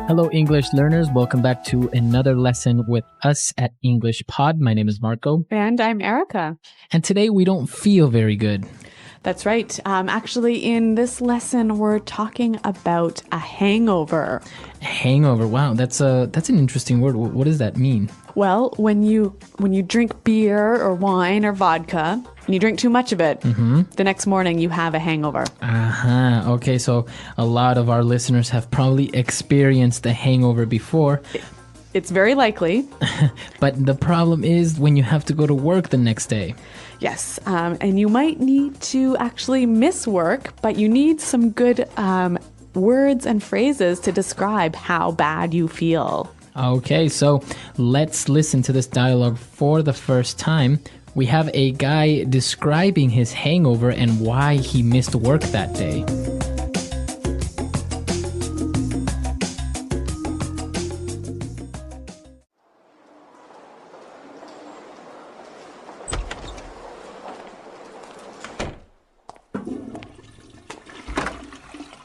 Hello, English learners. Welcome back to another lesson with us at English Pod. My name is Marco. And I'm Erica. And today we don't feel very good. That's right. Actually, in this lesson, we're talking about a hangover. Hangover. Wow, that's an interesting word. What does that mean? Well, when you drink beer or wine or vodka, and you drink too much of it, the next morning you have a hangover. Okay, so a lot of our listeners have probably experienced a hangover before. It's very likely. But the problem is when you have to go to work the next day. Yes, and you might need to actually miss work, but you need some good words and phrases to describe how bad you feel. Okay, so let's listen to this dialogue for the first time. We have a guy describing his hangover and why he missed work that day.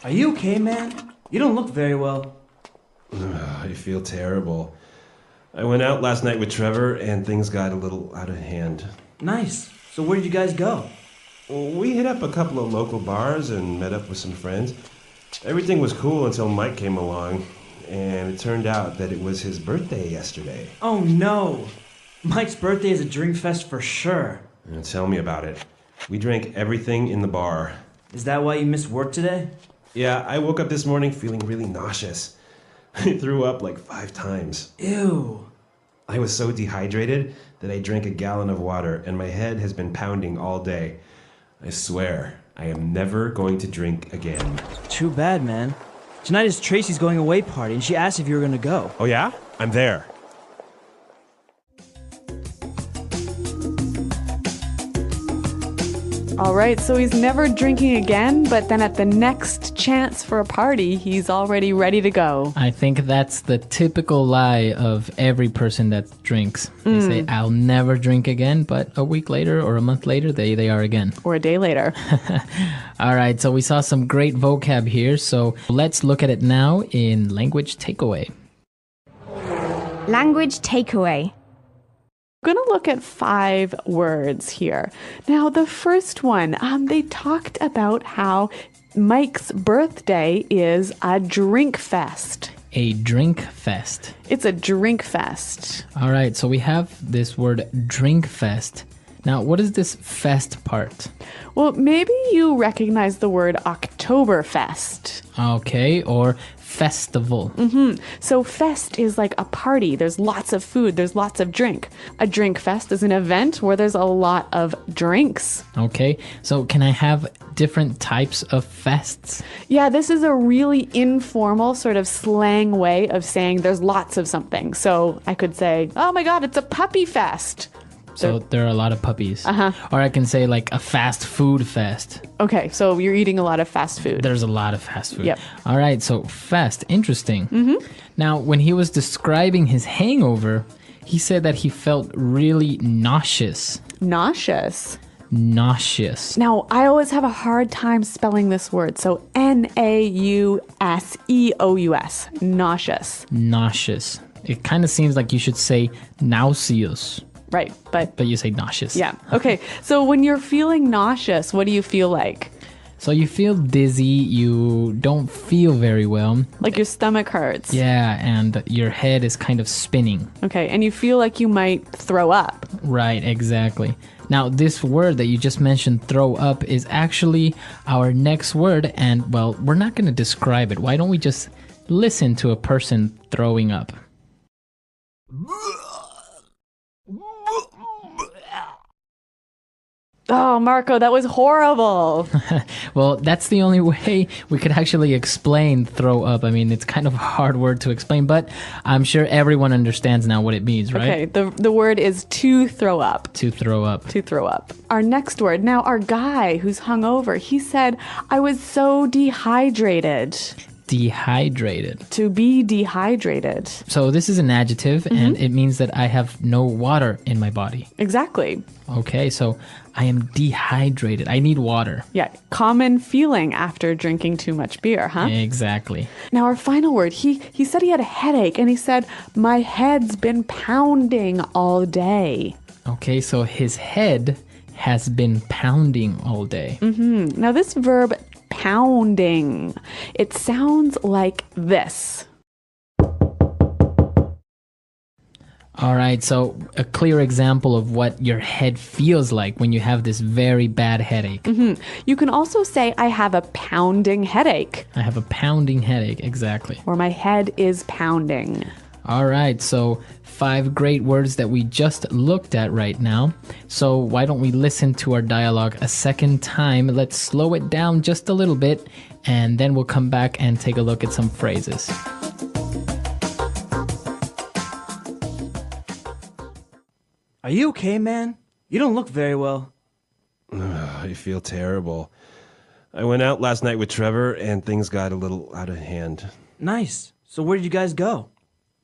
Are you okay, man? You don't look very well. I feel terrible. I went out last night with Trevor and things got a little out of hand. Nice. So where did you guys go? We hit up a couple of local bars and met up with some friends. Everything was cool until Mike came along, and it turned out that it was his birthday yesterday. Oh no! Mike's birthday is a drink fest for sure. Tell me about it. We drank everything in the bar. Is that why you missed work today? Yeah, I woke up this morning feeling really nauseous. I threw up like 5 times. Ew. I was so dehydrated that I drank a gallon of water and my head has been pounding all day. I swear, I am never going to drink again. Too bad, man. Tonight is Tracy's going away party and she asked if you were going to go. Oh yeah? I'm there. All right, so he's never drinking again, but then at the next chance for a party, he's already ready to go. I think that's the typical lie of every person that drinks. They say, I'll never drink again, but a week later or a month later, they are again. Or a day later. All right, so we saw some great vocab here, so let's look at it now in language takeaway. Language takeaway. We're going to look at 5 words here. Now, the first one, they talked about how Mike's birthday is a drink fest. A drink fest. It's a drink fest. All right, so we have this word drink fest. Now, what is this fest part? Well, maybe you recognize the word Oktoberfest. Okay, or festival. So fest is like a party. There's lots of food. There's lots of drink. A drink fest is an event where there's a lot of drinks. Okay, so can I have different types of fests? Yeah, this is a really informal sort of slang way of saying there's lots of something. So I could say, oh my God, it's a puppy fest. So there are a lot of puppies. Or I can say like a fast food fest. Okay, so you're eating a lot of fast food. There's a lot of fast food. Yep. All right, so fest, interesting. Now, when he was describing his hangover, he said that he felt really nauseous. Nauseous. Nauseous. Now, I always have a hard time spelling this word. So Nauseous. Nauseous. Nauseous. It kind of seems like you should say nauseous. Right, but you say nauseous. Yeah. Okay. So when you're feeling nauseous, what do you feel like? So you feel dizzy, you don't feel very well. Like your stomach hurts. Yeah, and your head is kind of spinning. Okay, and you feel like you might throw up. Right, exactly. Now, this word that you just mentioned, throw up, is actually our next word, and, well, we're not going to describe it. Why don't we just listen to a person throwing up? Oh, Marco, that was horrible. Well, that's the only way we could actually explain throw up. I mean, it's kind of a hard word to explain, but I'm sure everyone understands now what it means, right? Okay, the word is to throw up. To throw up. To throw up. Our next word, now our guy who's hungover, he said, I was so dehydrated. dehydrated. To be dehydrated. So this is an adjective, and it means that I have no water in my body. Exactly. Okay, so I am dehydrated. I need water. Yeah, common feeling after drinking too much beer, huh? Exactly. Now our final word, he said he had a headache, and he said, my head's been pounding all day. Okay, so his head has been pounding all day. Now this verb, pounding, it sounds like this. All right, so a clear example of what your head feels like when you have this very bad headache. You can also say, I have a pounding headache. I have a pounding headache, exactly. Or my head is pounding. All right, so 5 great words that we just looked at right now. So why don't we listen to our dialogue a second time? Let's slow it down just a little bit, and then we'll come back and take a look at some phrases. Are you okay, man? You don't look very well. I feel terrible. I went out last night with Trevor, and things got a little out of hand. Nice. So where did you guys go?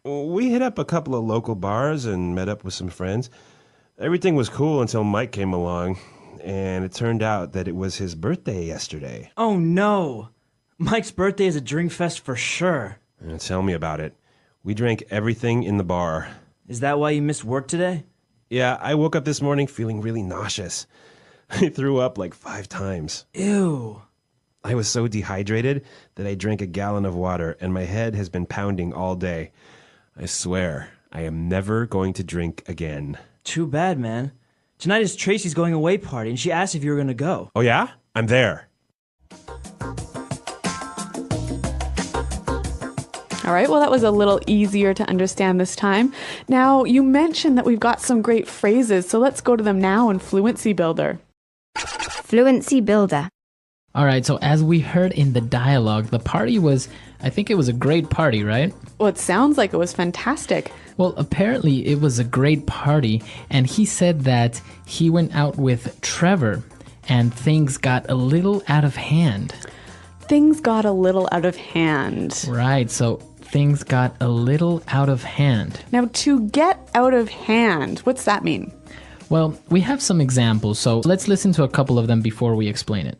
We hit up a couple of local bars and met up with some friends. Everything was cool until Mike came along, and it turned out that it was his birthday yesterday. Oh no! Mike's birthday is a drink fest for sure. Tell me about it. We drank everything in the bar. Is that why you missed work today? Yeah, I woke up this morning feeling really nauseous. I threw up like 5 times. Ew. I was so dehydrated that I drank a gallon of water, and my head has been pounding all day. I swear, I am never going to drink again. Too bad, man. Tonight is Tracy's going away party, and she asked if you were going to go. Oh yeah? I'm there. All right, well, that was a little easier to understand this time. Now, you mentioned that we've got some great phrases, so let's go to them now in Fluency Builder. Fluency Builder. All right, so as we heard in the dialogue, the party was, I think it was a great party, right? Well, it sounds like it was fantastic. Well, apparently it was a great party, and he said that he went out with Trevor, and things got a little out of hand. Things got a little out of hand. Right, so things got a little out of hand. Now, to get out of hand, what's that mean? Well, we have some examples, so let's listen to a couple of them before we explain it.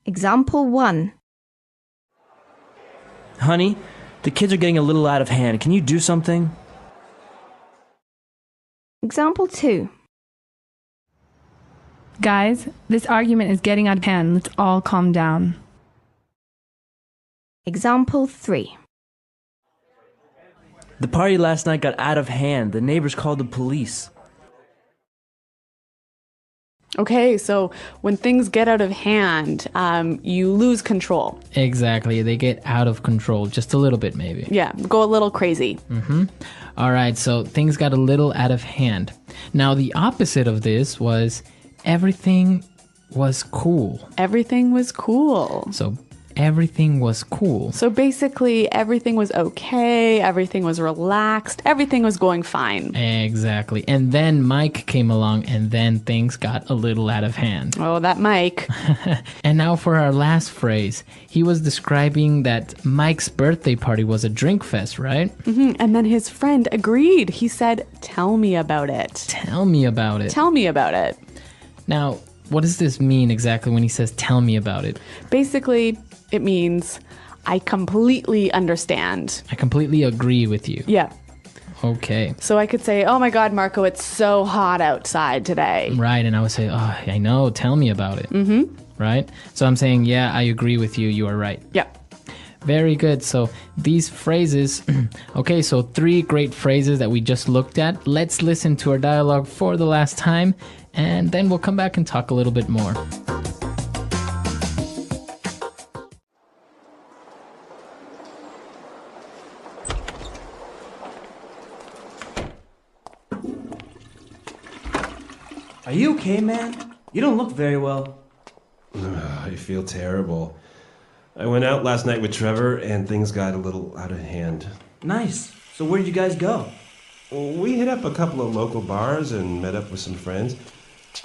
Example 1. Honey, the kids are getting a little out of hand. Can you do something? Example 2. Guys, this argument is getting out of hand. Let's all calm down. Example 3. The party last night got out of hand. The neighbors called the police. Okay, so when things get out of hand, you lose control. Exactly, they get out of control, just a little bit maybe. Yeah, go a little crazy. All right, so things got a little out of hand. Now, the opposite of this was everything was cool. Everything was cool. So everything was cool. So basically, everything was okay, everything was relaxed, everything was going fine. Exactly. And then Mike came along, and then things got a little out of hand. Oh, that Mike. And now for our last phrase. He was describing that Mike's birthday party was a drink fest, right? And then his friend agreed. He said, tell me about it. Tell me about it. Tell me about it. Now, what does this mean exactly when he says, tell me about it? Basically, it means I completely understand. I completely agree with you. Yeah. Okay. So I could say, oh my God, Marco, it's so hot outside today. Right, and I would say, oh, I know, tell me about it. Right? So I'm saying, yeah, I agree with you, you are right. Yeah. Very good. So these phrases, okay, so 3 great phrases that we just looked at. Let's listen to our dialogue for the last time, and then we'll come back and talk a little bit more. Are you okay, man? You don't look very well. I feel terrible. I went out last night with Trevor, and things got a little out of hand. Nice. So where did you guys go? We hit up a couple of local bars and met up with some friends.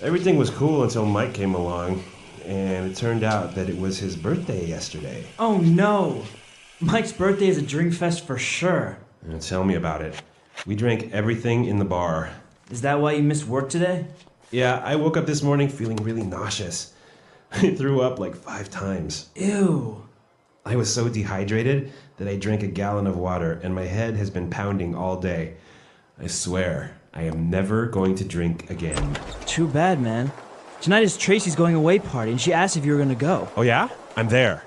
Everything was cool until Mike came along, and it turned out that it was his birthday yesterday. Oh no! Mike's birthday is a drink fest for sure. Tell me about it. We drank everything in the bar. Is that why you missed work today? Yeah, I woke up this morning feeling really nauseous. I threw up like 5 times. Ew. I was so dehydrated that I drank a gallon of water and my head has been pounding all day. I swear, I am never going to drink again. Too bad, man. Tonight is Tracy's going away party and she asked if you were gonna go. Oh yeah? I'm there.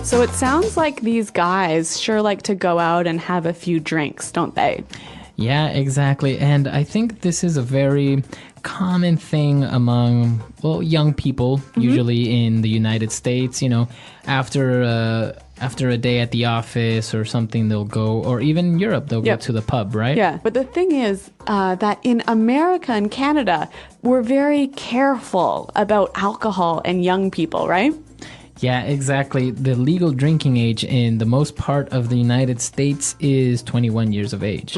So it sounds like these guys sure like to go out and have a few drinks, don't they? Yeah, exactly. And I think this is a very common thing among, well, young people, usually in the United States. You know, after a day at the office or something, they'll go, or even Europe, they'll go to the pub, right? Yeah, but the thing is that in America and Canada, we're very careful about alcohol and young people, right? Yeah, exactly. The legal drinking age in the most part of the United States is 21 years of age.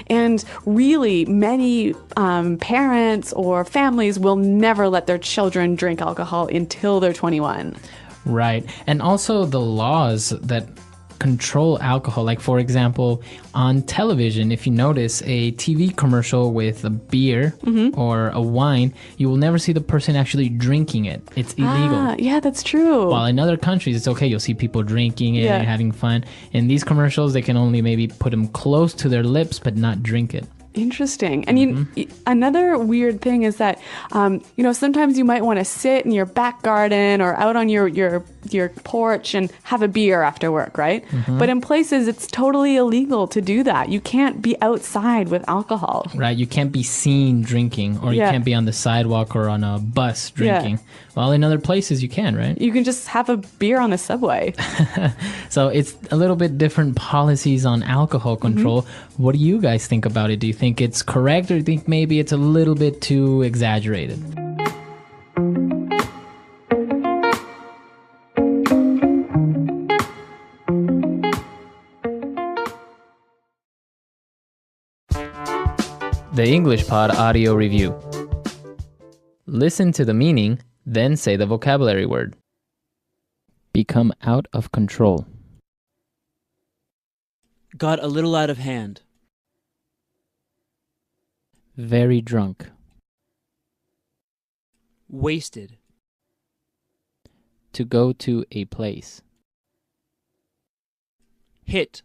And really, many parents or families will never let their children drink alcohol until they're 21. Right. And also the laws that control alcohol, like for example, on television, if you notice a TV commercial with a beer or a wine, you will never see the person actually drinking it. It's illegal. Yeah, that's true. While in other countries, it's okay. You'll see people drinking it and having fun. In these commercials, they can only maybe put them close to their lips, but not drink it. Interesting. And another weird thing is that, sometimes you might want to sit in your back garden or out on your porch and have a beer after work, right? But in places, it's totally illegal to do that. You can't be outside with alcohol. Right. You can't be seen drinking, or you can't be on the sidewalk or on a bus drinking. While in other places, you can, right? You can just have a beer on the subway. So it's a little bit different policies on alcohol control. What do you guys think about it? Do you think it's correct, or do you think maybe it's a little bit too exaggerated? The English Pod Audio Review. Listen to the meaning, then say the vocabulary word. Become out of control. Got a little out of hand. Very drunk. Wasted. To go to a place. Hit.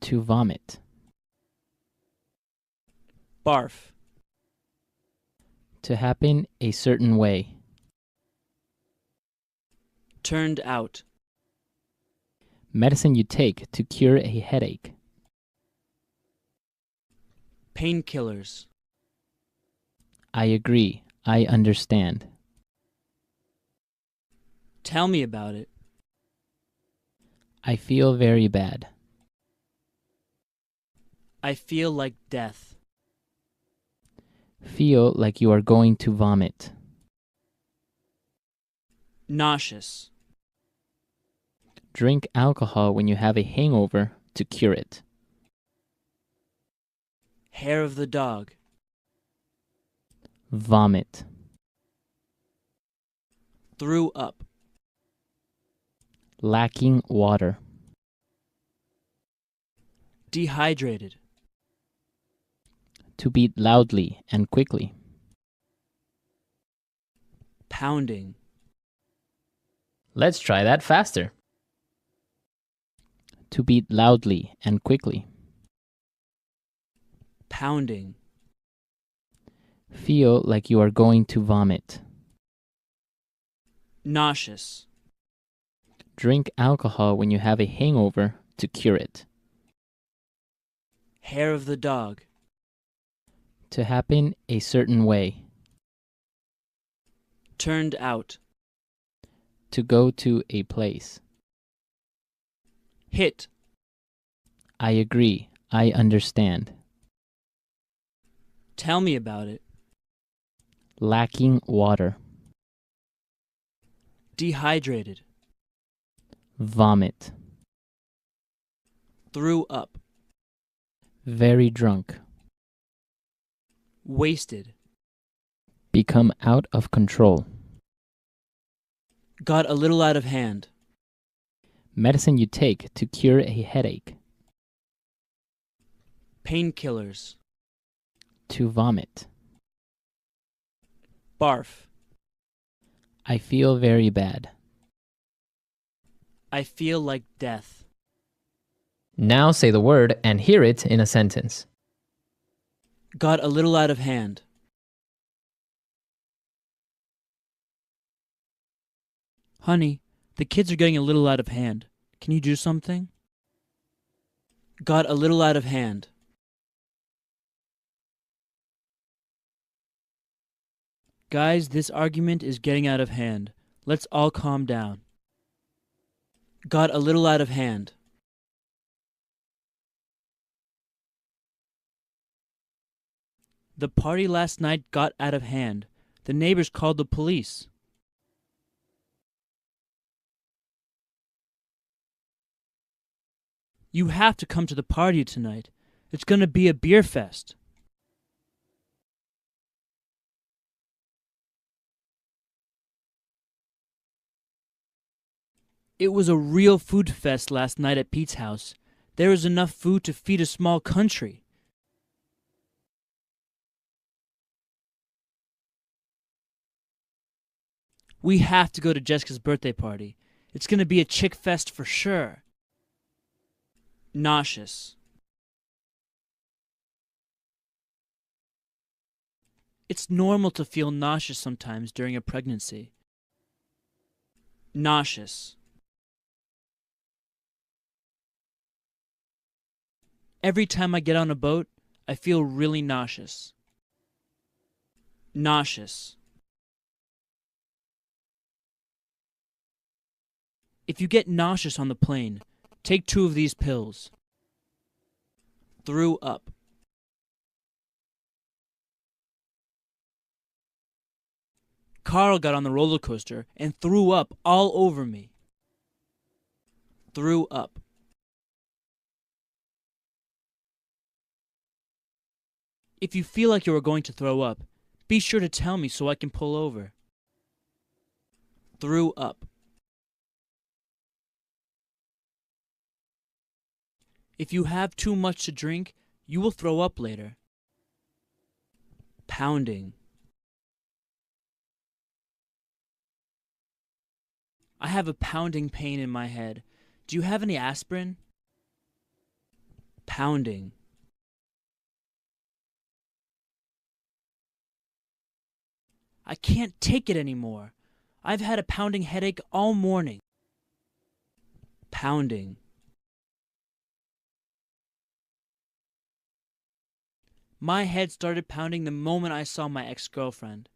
To vomit. Barf. To happen a certain way. Turned out. Medicine you take to cure a headache. Painkillers. I agree. I understand. Tell me about it. I feel very bad. I feel like death. Feel like you are going to vomit. Nauseous. Drink alcohol when you have a hangover to cure it. Hair of the dog. Vomit. Threw up. Lacking water. Dehydrated. To beat loudly and quickly. Pounding. Let's try that faster. To beat loudly and quickly. Pounding. Feel like you are going to vomit. Nauseous. Drink alcohol when you have a hangover to cure it. Hair of the dog. To happen a certain way. Turned out. To go to a place. Hit. I agree. I understand. Tell me about it. Lacking water. Dehydrated. Vomit. Threw up. Very drunk. Wasted. Become out of control. Got a little out of hand. Medicine you take to cure a headache. Painkillers. To vomit. Barf. I feel very bad. I feel like death. Now say the word and hear it in a sentence. Got a little out of hand. Honey, the kids are getting a little out of hand. Can you do something? Got a little out of hand. Guys, this argument is getting out of hand. Let's all calm down. Got a little out of hand. The party last night got out of hand. The neighbors called the police. You have to come to the party tonight. It's going to be a beer fest. It was a real food fest last night at Pete's house. There was enough food to feed a small country. We have to go to Jessica's birthday party. It's going to be a chick fest for sure. Nauseous. It's normal to feel nauseous sometimes during a pregnancy. Nauseous. Every time I get on a boat, I feel really nauseous. Nauseous. If you get nauseous on the plane, take 2 of these pills. Threw up. Carl got on the roller coaster and threw up all over me. Threw up. If you feel like you are going to throw up, be sure to tell me so I can pull over. Threw up. If you have too much to drink, you will throw up later. Pounding. I have a pounding pain in my head. Do you have any aspirin? Pounding. I can't take it anymore. I've had a pounding headache all morning. Pounding. My head started pounding the moment I saw my ex-girlfriend.